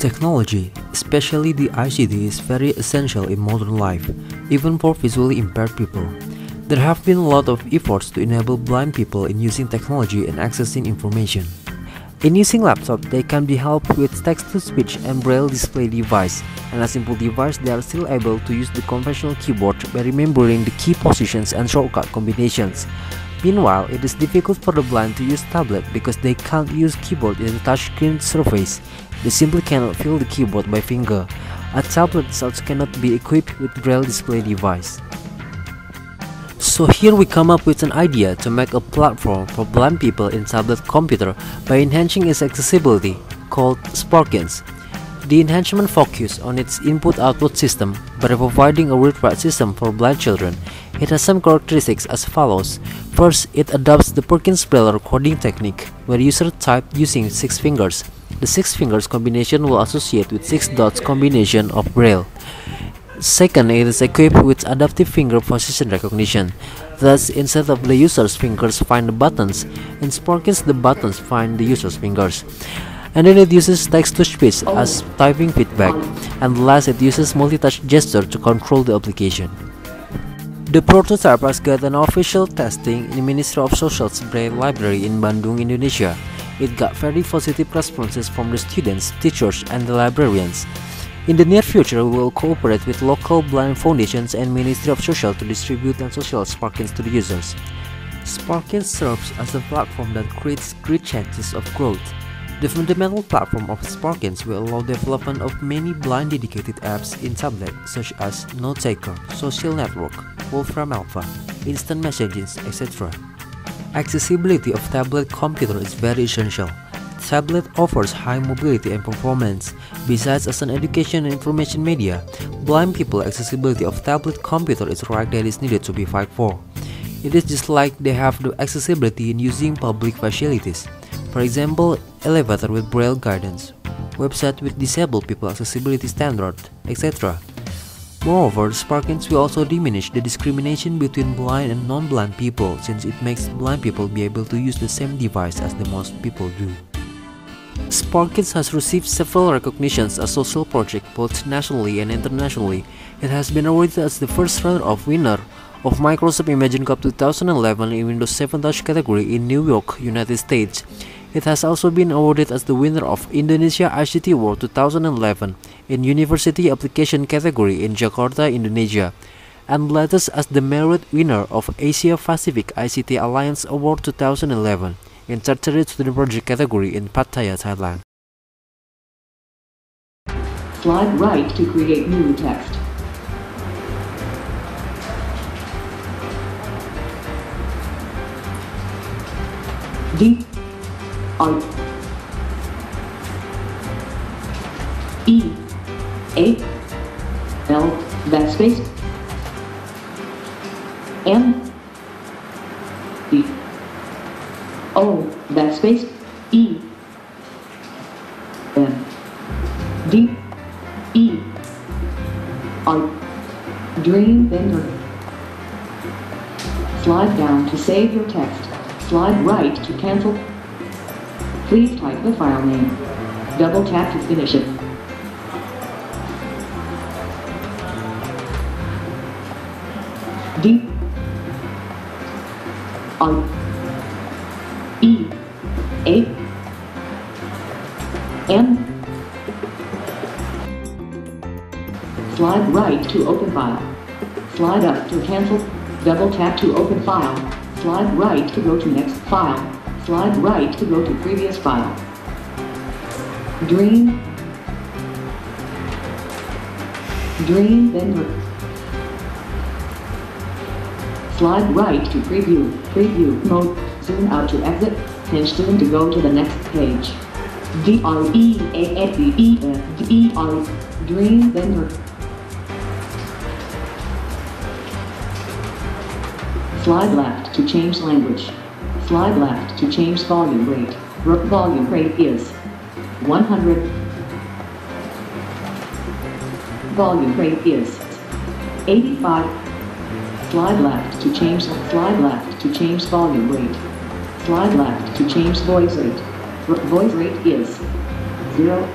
Technology, especially the ICT, is very essential in modern life, even for visually impaired people. There have been a lot of efforts to enable blind people in using technology and accessing information. In using laptops, they can be helped with text-to-speech and braille display device, and a simple device they are still able to use the conventional keyboard by remembering the key positions and shortcut combinations. Meanwhile, it is difficult for the blind to use tablet because they can't use keyboard in a touchscreen surface. They simply cannot feel the keyboard by finger. A tablet also cannot be equipped with braille display device. So here we come up with an idea to make a platform for blind people in tablet computer by enhancing its accessibility, called Sparkins. The enhancement focuses on its input-output system by providing a read-write system for blind children. It has some characteristics as follows. First, it adopts the Perkins Braille recording technique, where users type using 6 fingers. The 6 fingers combination will associate with 6 dots combination of Braille. Second, it is equipped with adaptive finger position recognition. Thus, instead of the user's fingers find the buttons, in Sparkins the buttons find the user's fingers. And then it uses text-to-speech as typing feedback. And last, it uses multi-touch gesture to control the application. The prototype has got an official testing in the Ministry of Social's Braille Library in Bandung, Indonesia. It got very positive responses from the students, teachers, and the librarians. In the near future, we will cooperate with local blind foundations and Ministry of Social to distribute and social Sparkins to the users. Sparkins serves as a platform that creates great chances of growth. The fundamental platform of Sparkins will allow development of many blind dedicated apps in tablet, such as NoteTaker, Social Network, Wolfram Alpha, Instant Messages, etc. Accessibility of tablet computer is very essential. Tablet offers high mobility and performance. Besides, as an education and information media, blind people accessibility of tablet computer is right that is needed to be fight for. It is just like they have the accessibility in using public facilities. For example, elevator with braille guidance, website with disabled people accessibility standard, etc. Moreover, Sparkins will also diminish the discrimination between blind and non-blind people, since it makes blind people be able to use the same device as the most people do. Sparkins has received several recognitions as social project both nationally and internationally. It has been awarded as the first runner-up winner of Microsoft Imagine Cup 2011 in Windows 7 Touch category in New York, United States. It has also been awarded as the winner of Indonesia ICT Award 2011 in University Application category in Jakarta, Indonesia, and latest as the merit winner of Asia Pacific ICT Alliance Award 2011 in Tertiary Student Project category in Pattaya, Thailand. Slide right to create new text. D R E A L backspace M B O backspace E N D E R Dream Bender. Slide down to save your text. Slide right to cancel. Please type the file name. Double tap to finish it. D R E A N. Slide right to open file. Slide up to cancel. Double tap to open file. Slide right to go to next file. Slide right to go to previous file. Dream Bender. Slide right to preview mode. Zoom out to exit. Pinch zoom to go to the next page. DREAFDER. Dream Bender. Slide left to change language. Slide left to change volume rate. Volume rate is 100. Volume rate is 85. Slide left to change volume rate. Slide left to change voice rate. Voice rate is 0.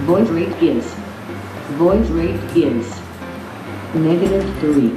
Voice rate is. Voice rate is. -3.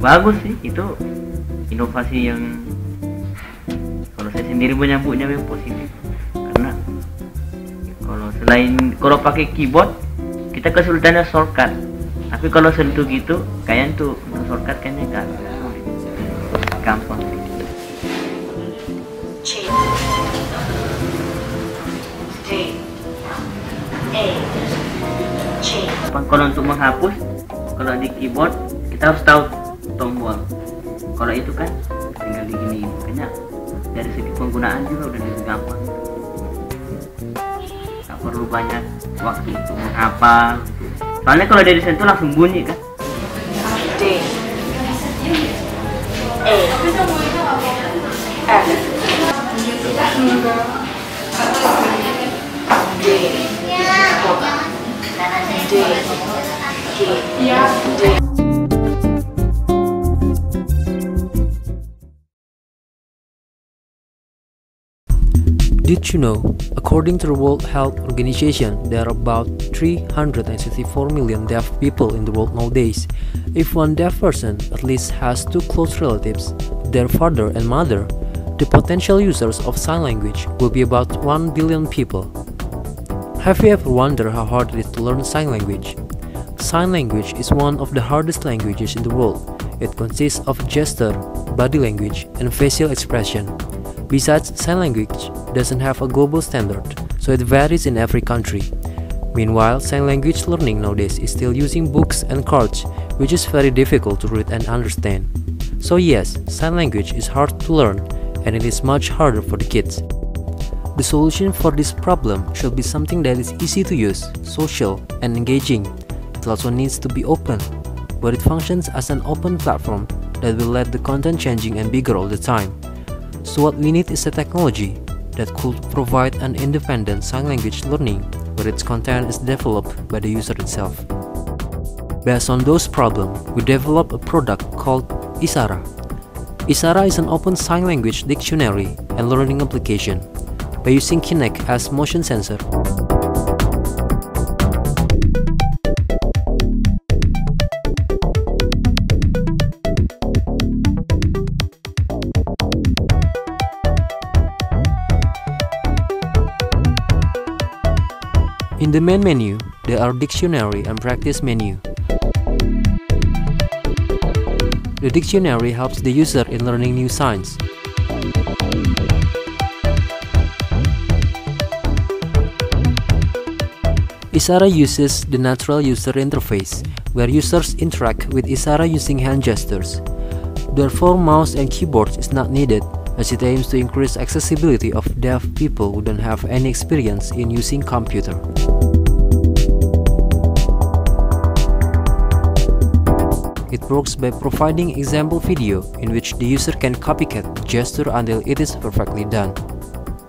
Bagus sih, itu inovasi yang kalau saya sendiri menyambutnya yang positif, karena kalau pakai keyboard kita kesulitannya shortcut, tapi kalau sentuh gitu kayaknya tuh untuk shortcut kayaknya kan gampang. Kalau untuk menghapus, kalau di keyboard kita harus tahu tombol. Kalau itu kan tinggal digini, makanya dari segi penggunaan juga udah lebih gampang. Nggak perlu banyak waktu untuk menghafal. Soalnya kalau dari sentuh langsung bunyi kan. D, E, F, D, D. Did you know, according to the World Health Organization, there are about 364 million deaf people in the world nowadays. If one deaf person at least has two close relatives, their father and mother, the potential users of sign language will be about 1 billion people. Have you ever wondered how hard it is to learn sign language? Sign language is one of the hardest languages in the world. It consists of gesture, body language, and facial expression. Besides, sign language doesn't have a global standard, so it varies in every country. Meanwhile, sign language learning nowadays is still using books and cards, which is very difficult to read and understand. So yes, sign language is hard to learn, and it is much harder for the kids. The solution for this problem should be something that is easy to use, social, and engaging. It also needs to be open, where it functions as an open platform that will let the content changing and bigger all the time. So what we need is a technology that could provide an independent sign language learning where its content is developed by the user itself. Based on those problems, we developed a product called Isara. Isara is an open sign language dictionary and learning application by using Kinect as motion sensor. In the main menu, there are dictionary and practice menu. The dictionary helps the user in learning new signs. Isara uses the natural user interface, where users interact with Isara using hand gestures. Therefore, mouse and keyboard is not needed, as it aims to increase accessibility of deaf people who don't have any experience in using computer. It works by providing example video in which the user can copycat the gesture until it is perfectly done.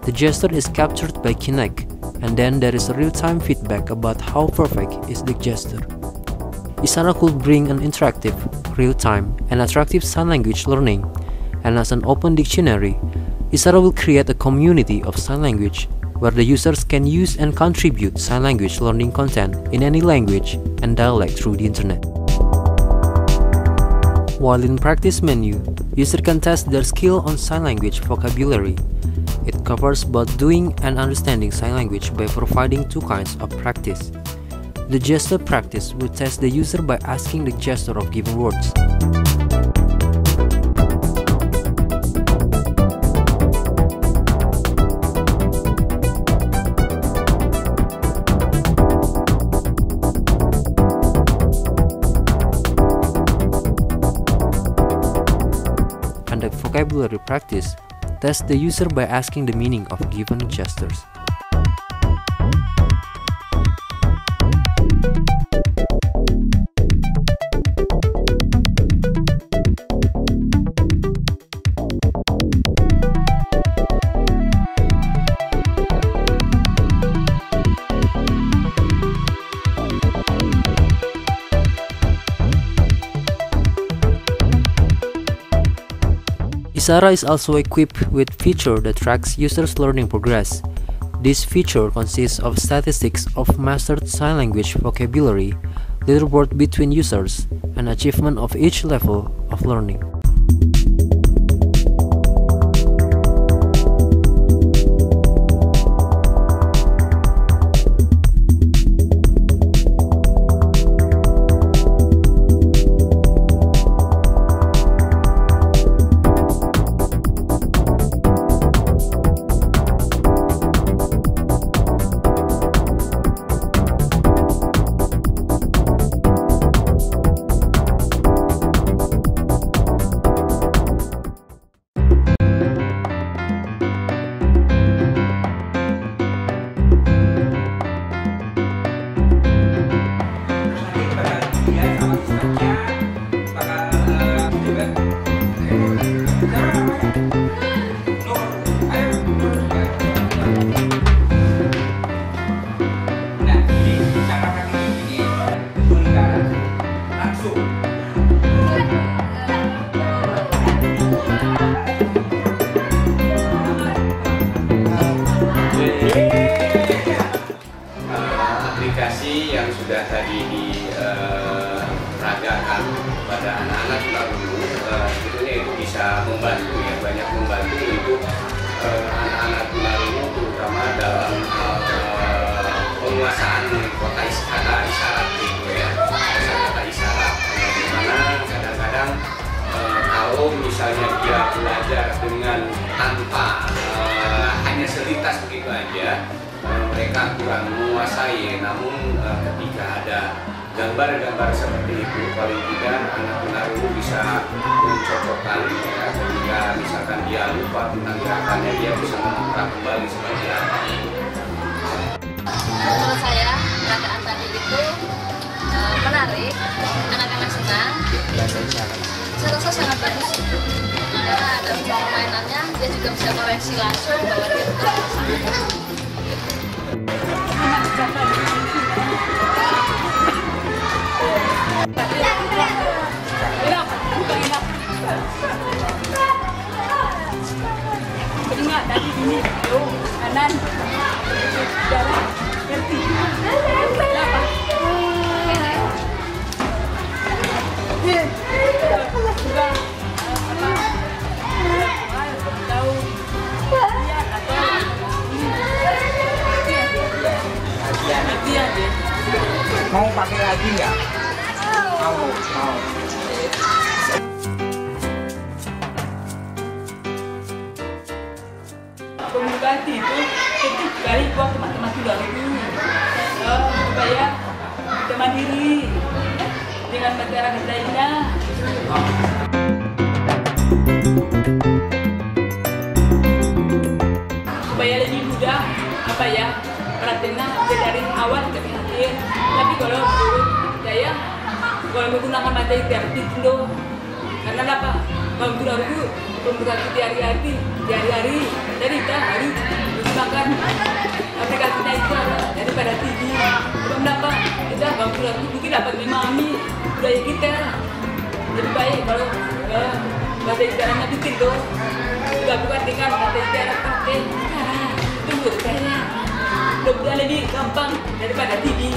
The gesture is captured by Kinect, and then there is a real-time feedback about how perfect is the gesture. Isara could bring an interactive, real-time, and attractive sign language learning. And as an open dictionary, Isara will create a community of sign language where the users can use and contribute sign language learning content in any language and dialect through the internet. While in practice menu, user can test their skill on sign language vocabulary. It covers both doing and understanding sign language by providing two kinds of practice. The gesture practice will test the user by asking the gesture of given words. vocabulary practice, test the user by asking the meaning of given gestures. Isara is also equipped with feature that tracks users' learning progress. This feature consists of statistics of mastered sign language vocabulary, leaderboard between users, and achievement of each level of learning. Aplikasi yang sudah tadi diperagakan pada anak-anak dulu sebetulnya itu bisa membantu ya, banyak membantu untuk anak-anak tunarungu terutama dalam penguasaan kata isyarat gitu ya, kata isyarat. Dimana kadang-kadang kalau misalnya dia belajar dengan tanpa hanya selintas begitu aja, mereka kurang menguasai. Namun ketika ada gambar-gambar seperti itu, paling tidak anak tunarungu bisa mencocokkan ya, ketika misalkan dia lupa tentang gerakannya, dia bisa memutar kembali seperti apa. Menurut saya peragaan tadi itu menarik, anak-anak senang. Saya rasa sangat bagus karena ada permainannya, dia juga bisa koreksi langsung bahwa dia betul salah. Ingat tadi ini kanan darah ngerti mau pakai lagi nggak? Mau. Komunikasi itu penting sekali buat teman-teman tunarungu supaya kita mandiri dengan masyarakat lainnya. Supaya lebih mudah prakteknya dari awal ke akhir. Tapi kalau menurut saya, kalau menggunakan materi kreatif itu karena apa? Kalau tunarungu komunikasi hari-hari, jadi kita harus menggunakan aplikasinya itu daripada TV. Kenapa? Kita kalau tunarungu mungkin dapat memahami budaya kita. Lebih baik kalau materi caranya bikin dong. Bukan dengan materi cara pakai. Itu menurut saya lebih gampang daripada TV.